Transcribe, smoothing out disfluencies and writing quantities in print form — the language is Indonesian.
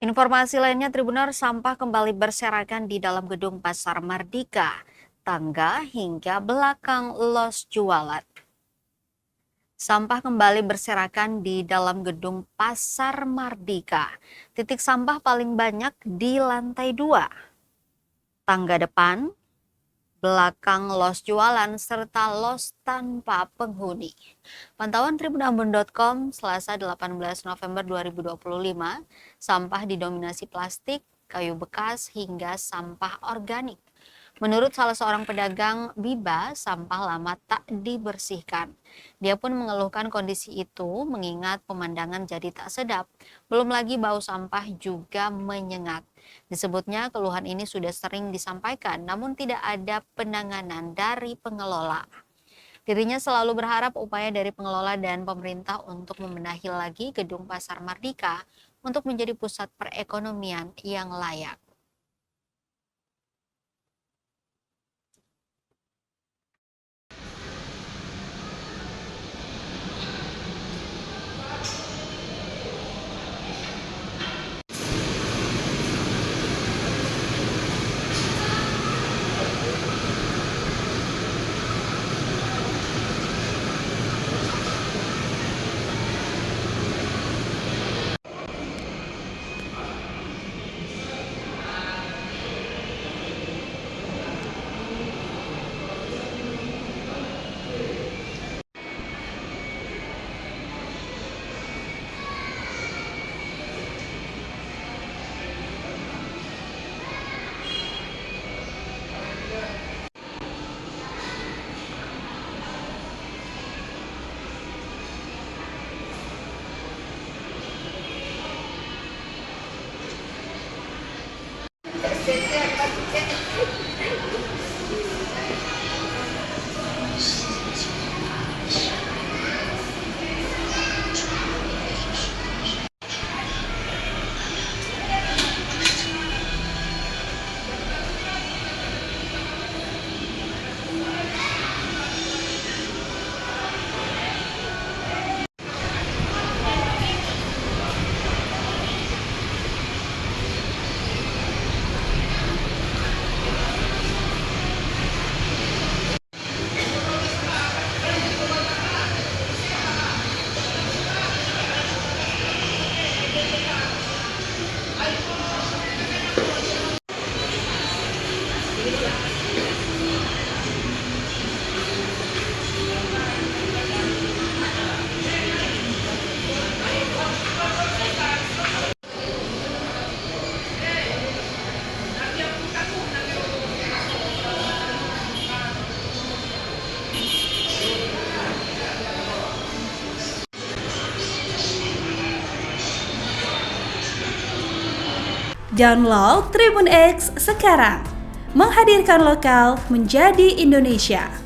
Informasi lainnya, Tribunner, sampah kembali berserakan di dalam gedung Pasar Mardika, tangga hingga belakang los jualan. Sampah kembali berserakan di dalam gedung Pasar Mardika. Titik sampah paling banyak di lantai 2, tangga depan, belakang los jualan, serta los tanpa penghuni. Pantauan tribunambon.com Selasa 18 November 2025, sampah didominasi plastik, kayu bekas, hingga sampah organik. Menurut salah seorang pedagang Biba, sampah lama tak dibersihkan. Dia pun mengeluhkan kondisi itu mengingat pemandangan jadi tak sedap. Belum lagi bau sampah juga menyengat. Disebutnya keluhan ini sudah sering disampaikan, namun tidak ada penanganan dari pengelola. Dirinya selalu berharap upaya dari pengelola dan pemerintah untuk membenahi lagi gedung Pasar Mardika untuk menjadi pusat perekonomian yang layak. Download Tribun X sekarang, menghadirkan lokal menjadi Indonesia.